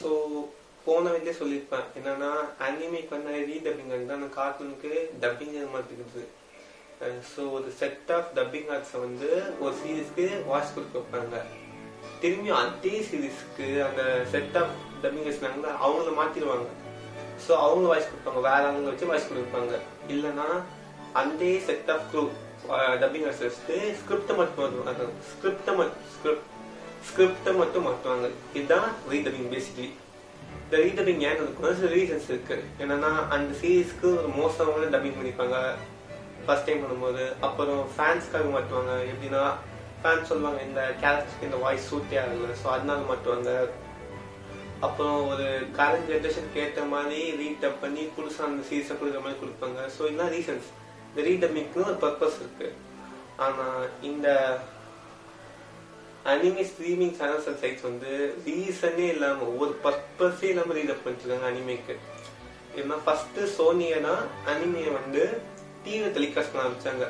So போன வீட்டிலே சொல்லியிருப்பேன் என்னன்னா அனிமேக்கு வந்து ரீடப்பிங் தான் கார்ட்டூனுக்கு டப்பிங் மாற்றிக்கிறது. ஸோ ஒரு செட் ஆஃப் டப்பிங் ஆர்ட்ஸை வந்து ஒரு சீரீஸ்க்கு வாய்ஸ் கொடுக்க வைப்பாங்க. திரும்பியும் அதே சீரீஸ்க்கு அந்த செட் ஆஃப் டப்பிங் ஆர்ட்ஸ்னாங்களா அவங்கள மாற்றிடுவாங்க. ஸோ அவங்க வாய்ஸ் கொடுப்பாங்க, வேற ஆளுங்களை வச்சு வாய்ஸ் கொடுப்பாங்க. இல்லைன்னா அந்த set of crew dubbing arts வச்சுட்டு ஸ்கிரிப்டை மட்டும் மாற்றுவாங்க. இதுதான் ரீடப்பிங் பேசிக்கலி. இந்த ரீடப்பிங் ஏன் இருக்குன்னா ரீசன்ஸ் இருக்கு. என்னன்னா அந்த சீரீஸ்க்கு ஒரு மோசமான டப்பிங் பண்ணிப்பாங்க ஃபர்ஸ்ட் டைம் பண்ணும்போது. அப்புறம் ஃபேன்ஸ்க்காக மாட்டுவாங்க. எப்படின்னா ஃபேன்ஸ் சொல்லுவாங்க இந்த கேரக்டருக்கு இந்த வாய்ஸ் சூட்டே ஆகல, ஸோ அதனால மாட்டுவாங்க. அப்புறம் ஒரு கரண்ட் ஜென்ரேஷனுக்கு ஏற்ற மாதிரி ரீடப் பண்ணி புதுசாக அந்த சீரீஸை கொடுக்குற மாதிரி கொடுப்பாங்க. ஸோ இதெல்லாம் ரீசன்ஸ். இந்த ரீடப்பிங்க்கு ஒரு பர்பஸ் இருக்கு. ஆனா இந்த anime streaming channels and sites வந்து ரீசனே இல்லாம ஒரு பர்பஸே இல்லாம ரீடப் பண்ணிட்டு இருக்காங்க அனிமேக்கு. ஏன்னா ஃபர்ஸ்ட் சோனியை தான் அனிமையை வந்து டிவியை டெலிகாஸ்ட் பண்ண ஆரம்பிச்சாங்க.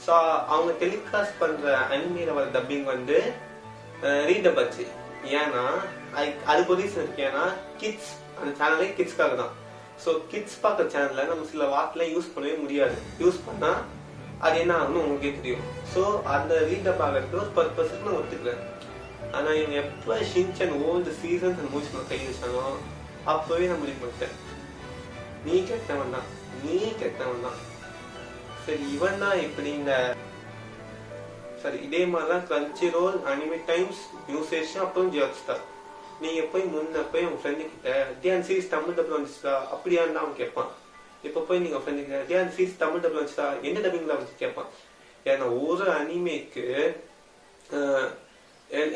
ஸோ அவங்க டெலிகாஸ்ட் பண்ற அனிமையில வர டப்பிங் வந்து ரீடப் ஆச்சு. ஏன்னா அதுக்கு ஒரு ரீசன் இருக்கு. ஏன்னா கிட்ஸ் அந்த சேனலே கிட்ஸ்க்காக தான். ஸோ கிட்ஸ் பார்க்குற சேனல்ல நம்ம சில வார்த்தைலாம் யூஸ் பண்ணவே முடியாது. யூஸ் பண்ணா அது என்ன ஆகும்னு உங்களுக்கே தெரியும். ஸோ அந்த ரீடப் ஆகிறதுக்கு ஒரு பர்பஸுக்கு நான் ஒத்துக்கிறேன். ஆனா இவங்க எப்போ ஷின்சான் ஓல்டு சீசன்ஸ் அந்த மூவிஸ் கை வச்சானோ அப்பவே நான் முடிவு பண்ணிட்டேன், நீ கெட்டவன் தான். சரி இவன் தான் இப்படி இந்த சரி இதே மாதிரிதான் கிரன்ச்சிரோல், அனிமே டைம்ஸ், நியூஸ் ஏஷியா, அப்புறம் ஜியோ ஹாட்ஸ்டார். நீங்க போய் முன்ன போய் உங்க ஃப்ரெண்டு கிட்ட டியான் சீரிஸ் தமிழ் டப்ல வந்துச்சுதா அப்படியான்னு அவன் கேட்பான். இப்ப போய் நீங்க ஃப்ரெண்டு கிட்ட டியான் சீரிஸ் தமிழ் டப்ல வந்துச்சா எந்த டப்பிங்ல வந்து கேட்பான். ஏன்னா ஒரு அனிமேக்கு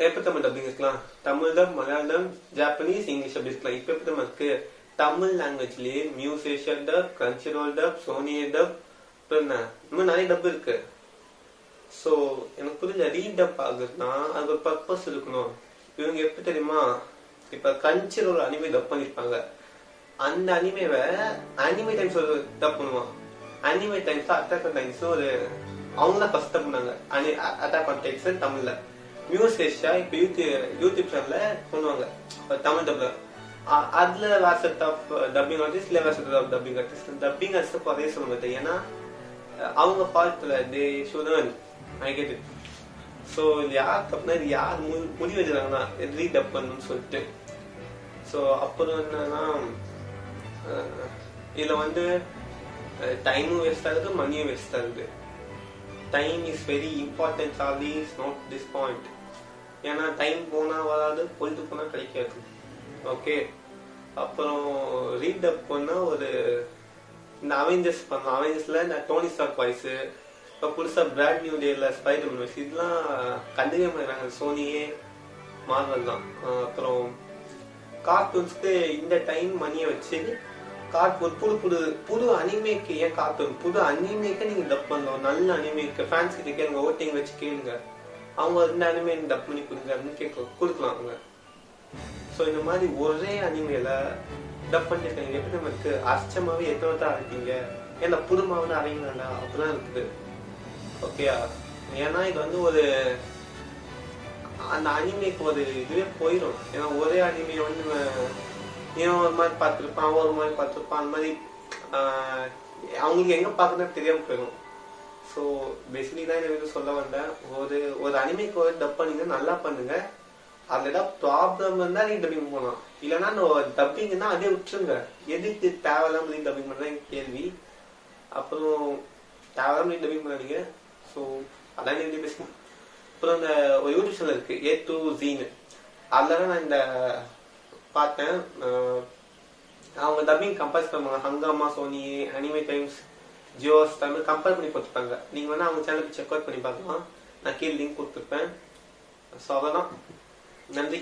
எப்ப தமிழ் டப்பிங் இருக்கலாம்? Tamil dub, Malayalam, Japanese, English அப்படி இருக்கலாம். இப்ப எப்படி இருக்கு? தமிழ் லாங்குவேஜ்லயே news Asia dub, Crunchyroll dub, Sony dub, இன்னும் நிறைய டப் இருக்கு. சோ எனக்கு புரியல, ரீடப் ஆகுதுன்னா அது ஒரு பர்பஸ் இருக்கணும். இவங்க எப்படி தெரியுமா, இப்ப கிரன்ச்சிரோல் அனிமே டப் பண்ணிருப்பாங்க. அந்த அனிமேவை அனிமே டைம்ஸ் ஒரு டப் பண்ணுவான். Anime times attack on times ஒரு அவங்க தான் ஃபர்ஸ்ட் டப் பண்ணாங்க அட்டாக் ஆன் டைம்ஸ் தமிழ்ல. நியூஸ் ஏஷியா இப்ப யூடியூப் சேனல்ல பண்ணுவாங்க தமிழ் டப்ல. அதுல வேற செட் ஆஃப் டப்பிங் ஆர்டிஸ்ட், இல்ல வேற set of dubbing artist. Dubbing artist அதே சொல்ல மாட்டேன். ஏன்னா அவங்க ஃபால்ட்ல they shouldn't I get it. So இது யார் தப்புனா இது யார் முடிவு வச்சுருக்காங்கன்னா ரீடப் பண்ணணும்னு சொல்லிட்டு. ஸோ அப்புறம் என்னன்னா இதுல வந்து டைமும் வேஸ்ட் ஆகுது, மணியும் வேஸ்ட் ஆகுது. Time is very important always, not this point. ஏன்னா டைம் போனா வராது, பொழுது போனா கிடைக்காது. ஓகே. அப்புறம் ரீடப் பண்ணா ஒரு இந்த அவெஞ்சர்ஸ் பண்ணலாம். அவெஞ்சர்ஸ்ல இந்த டோனி ஸ்டார்க் வாய்ஸ், இப்ப புதுசா பிராட் நியூ டேல ஸ்பைடர்மேன் வாய்ஸ், இதெல்லாம் கண்டுக்கவே மாட்டாங்க. சோனியே மார்வல் தான். அப்புறம் கார்ட்டூன்ஸ்க்கு இந்த டைம் மணியை வச்சு கார்ட்டூன் புது அனிமேக்கு ஏன் கார்ட்டூன் புது அனிமேக்கு நீங்க டப் பண்ணலாம். நல்ல அனிமேக்கு ஃபேன்ஸ் கிட்ட கேளுங்க, ஓட்டிங் வச்சு கேளுங்க. அவங்க இந்த அனிமே டப் பண்ணி கொடுங்க அப்படின்னு கொடுக்கலாம் அவங்க. ஸோ இந்த மாதிரி ஒரே அனிமேல டப் பண்ணிருக்காங்க. எப்படி நம்ம இருக்கு அச்சமாவே எத்தனை இருக்கீங்க, ஏன்னா புதுமாவது அரைங்கடா அப்படிதான் இருக்குது. ஓகேயா? ஏன்னா இது வந்து ஒரு அந்த அனிமேக்கு ஒரு இதுவே போயிடும். ஏன்னா ஒரே அனிமே வந்து இவன் ஒரு மாதிரி பார்த்துருப்பான், ஒரு மாதிரி பார்த்துருப்பான். அந்த மாதிரி அவங்களுக்கு எங்க பார்க்கறது தெரியாம போயிடும். ஸோ பேசிக்கலி தான் எனக்கு சொல்ல வந்தேன், ஒரு அனிமேக்கு ஒரு டப் பண்ணீங்க நல்லா பண்ணுங்க. அதுல ஏதாவது ப்ராப்ளம் இருந்தா நீங்க டப்பிங் போகலாம். இல்லைன்னா டப்பிங்னா அதே விட்டுருங்க. எதுக்கு தேவையில்லாம நீங்க டப்பிங் பண்ணா கேள்வி. அப்புறம் தேவையில்லாம நீங்க டப்பிங் பண்ணாதீங்க. ஸோ அதான் எப்படி பேசணும். அப்புறம் இந்த ஒரு யூடியூப் சேனல் இருக்கு A2Z. அதுல நான் இந்த பார்த்தேன், அவங்க டப்பிங் கம்பேர் பண்ணுவாங்க. Hungama, Sony, Anime Times, Jio Hotstar compare பண்ணி போட்டுருப்பாங்க. நீங்க வேணா அவங்க சேனலுக்கு செக் அவுட் பண்ணி பார்க்கலாம். நான் கீழே லிங்க் கொடுத்துருப்பேன். ஸோ அவ்வளோதான். நன்றி.